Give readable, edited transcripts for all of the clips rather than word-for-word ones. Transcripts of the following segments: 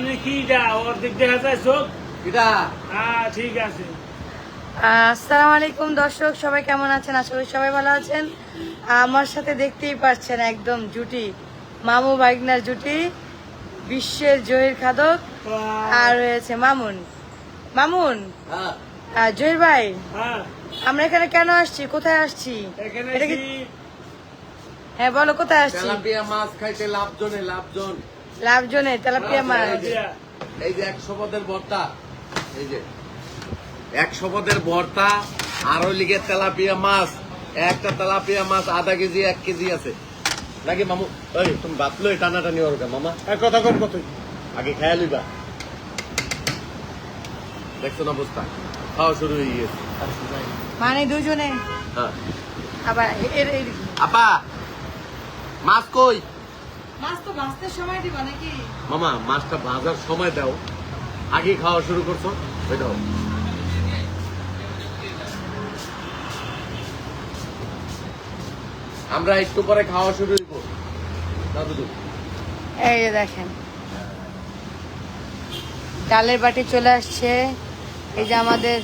মানে কি যা অর্ধেক দেখা যায় চোখ এটা হ্যাঁ ঠিক আছে। আসসালামু আলাইকুম দর্শক, সবাই কেমন আছেন? আশা করি সবাই ভালো আছেন। আমার সাথে দেখতেই পাচ্ছেন একদম জুটি, মামু ভাইগনার জুটি, বিশ্বের জহির খাদক আর রয়েছে মামুন। মামুন, জহির ভাই, হ্যাঁ আমরা এখানে কেন আসছি, কোথায় আসছি? এখানে এটা কি? কি হ্যাঁ বলো, কোথায় আসছি? তেলাপিয়া মাছ খাইতে লাভজনে লাভজন। লাভজনে তেলাপিয়া মাছ। এই যে 100 পদের ভর্তা, এই যে 100 পদের ভর্তা আর ওই লিগে তেলাপিয়া মাছ। একটা তেলাপিয়া মাছ আধা কেজি 1 কেজি আছে নাকি মামু? ওই তুমি বাতলো টানাটানি ওরকা মামা কথা কম কত আগে খেয়াল লইবা। দেখছো না অবস্থা, খাওয়া শুরু হয়ে গেছে। মানে দুজনে হ্যাঁ আবার আপা মাছ কই? মাছ তো ভাজতে সময় দিবা নাকি? মামা মাছটা ভাজার সময় দাও, আগে খাওয়া শুরু করছো ওই দাও। আমরা একটু পরে খাওয়া শুরু করবো। এই যে দেখেন ডালের বাটি চলে আসছে। এই যে আমাদের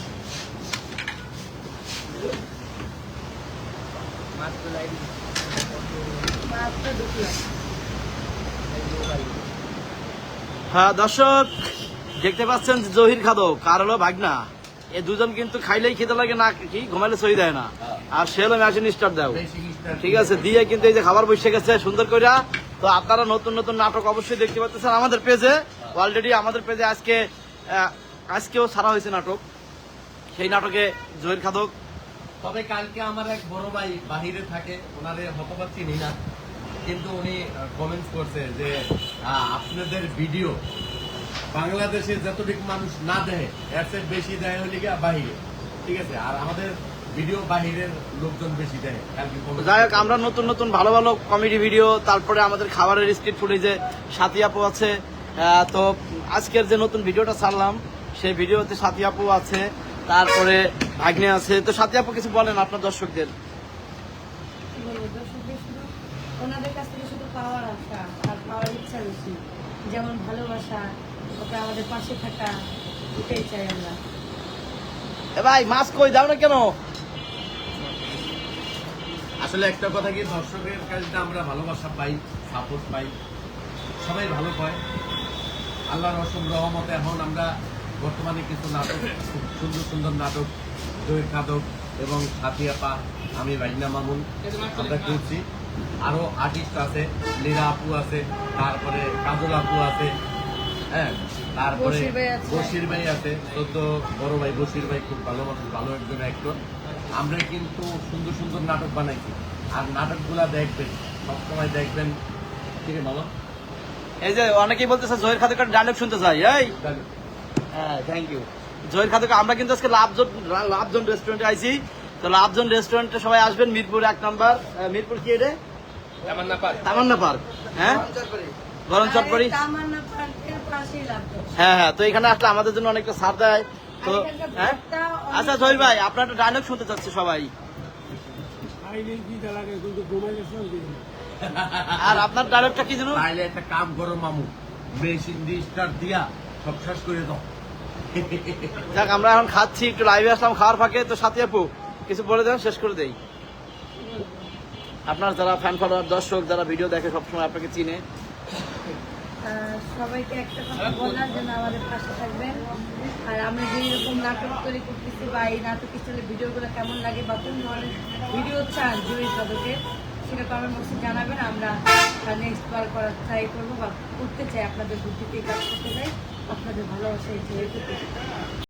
হ্যাঁ দর্শক, দেখতে পাচ্ছেন জহির খাদক আর হলো ভাগনা, এই দুজন কিন্তু খাইলেই খেতে লাগে না, কি ঘুমাইলে সই দেয় না। আর সে হলো মেশিন স্টার্ট দাও, ঠিক আছে, দিয়ে কিন্তু এই যে খাবার বসে গেছে সুন্দর করে। তো আপনারা নতুন নতুন নাটক অবশ্যই দেখতে পাচ্ছেন আমাদের পেজে। অলরেডি আমাদের পেজে আজকেও ছাড়া হয়েছে নাটক, সেই নাটকে জহির খাদক। তবে কালকে আমার এক বড় ভাই বাহিরে থাকে, ওনারে হতবাক চিনি না, কিন্তু উনি কমেন্টস করছে যে আপনাদের ভিডিও বাংলাদেশে যতটুকু মানুষ না দেয় এর চেয়ে বেশি দেয় হলে গিয়া বাহিরে, ঠিক আছে, আর আমাদের ভিডিও বাহিরের লোকজন বেশি দেয়। যাই হোক, আমরা নতুন নতুন ভালো ভালো কমেডি ভিডিও, তারপরে আমাদের খাবারের স্ট্রিট ফুটেজে সাথী আপু আছে। তো আজকের যে নতুন ভিডিওটা ছাড়লাম সেই ভিডিওতে সাথী আপু আছে, তারপরে ভাগ্নে আছে। তো সাথী আপু কিছু বলেন আপনার দর্শকদের। ওনাদের কাছ থেকে শুধু পাওয়ার আশা আর পাওয়ার ইচ্ছা বেশি, যেমন ভালোবাসা, ওটা আমাদের পাশে থাকা, এটাই চাই আমরা। এ ভাই মাছ কই দাও না কেন? আসলে একটা কথা কি, দর্শকের কাছে আমরা ভালোবাসা পাই, সাপোর্ট পাই, সবাই ভালো পায়। আল্লাহর অসীম রহমতে এখন আমরা বর্তমানে কিছু নাটক, খুব সুন্দর সুন্দর নাটক, জহির খাদক এবং সাথী আপা, আমি ভাইনা মামুন, আমরা করছি। আরো আর্টিস্ট আছে, লীরা আপু আছে, তারপরে কাজল আপু আছে, হ্যাঁ, তারপরে বশির ভাই আছে, বড় ভাই বশির ভাই খুব ভালো মানুষ, ভালো একজন অ্যাক্টর। আমরা কিন্তু সুন্দর সুন্দর নাটক বানাইছি, আর নাটকগুলা দেখবেন, সবসময় দেখবেন। ঠিক আছে মামা? এই যে অনেকেই বলতেছে জহির খাদকের ডায়লগ শুনতে চাই। এই হ্যাঁ, থ্যাংক ইউ। জহির খাদক, আমরা কিন্তু আজকে লাভজন রেস্টুরেন্টে আইছি। তো লাভজন রেস্টুরেন্টে সবাই আসবেন, মিরপুর 1 নম্বর। মিরপুর কি এটা? তামান্না পার্ক। হ্যাঁ, গরম চটপড়ি। হ্যাঁ হ্যাঁ, তো এখানে আসলে আমাদের জন্য অনেকটা ছাড় দেয়। তো হ্যাঁ, আচ্ছা জহির ভাই, আপনার একটা ডায়লগ শুনতে চাচ্ছে সবাই। আর আপনার ডায়লগটা কি জানো? তাইলে একটা কাম করো মামু, মেশিন দিয়ে স্টার্ট দিয়া সব শেষ করে দাও। যাক, আমরা এখন খাচ্ছি, একটু লাইভে আসলাম খাওয়ার ফাঁকে। তো সাথী আপু কিছু বলে দেন, শেষ করে দেই। আপনার যারা ফ্যান ফলোয়ার, দর্শক যারা ভিডিও দেখে সবসময় আপনাকে চিনে, সবাইকে একটা কথা বলার জন্য আমাদের পাশে থাকবেন। আর আমরা যেরকম নাটক তৈরি করতেছি বা এই নাটক স্টাইলের ভিডিওগুলো কেমন লাগে বা কোন ধরনের ভিডিও চান জহির খাদকের, সেটা কমেন্ট বক্সে জানাবেন। আমরা নেক্সট বার করার ট্রাই করবো বা করতে চাই, আপনাদের বুদ্ধিতে কাজ করতে চাই, আপনাদের ভালোবাসা এই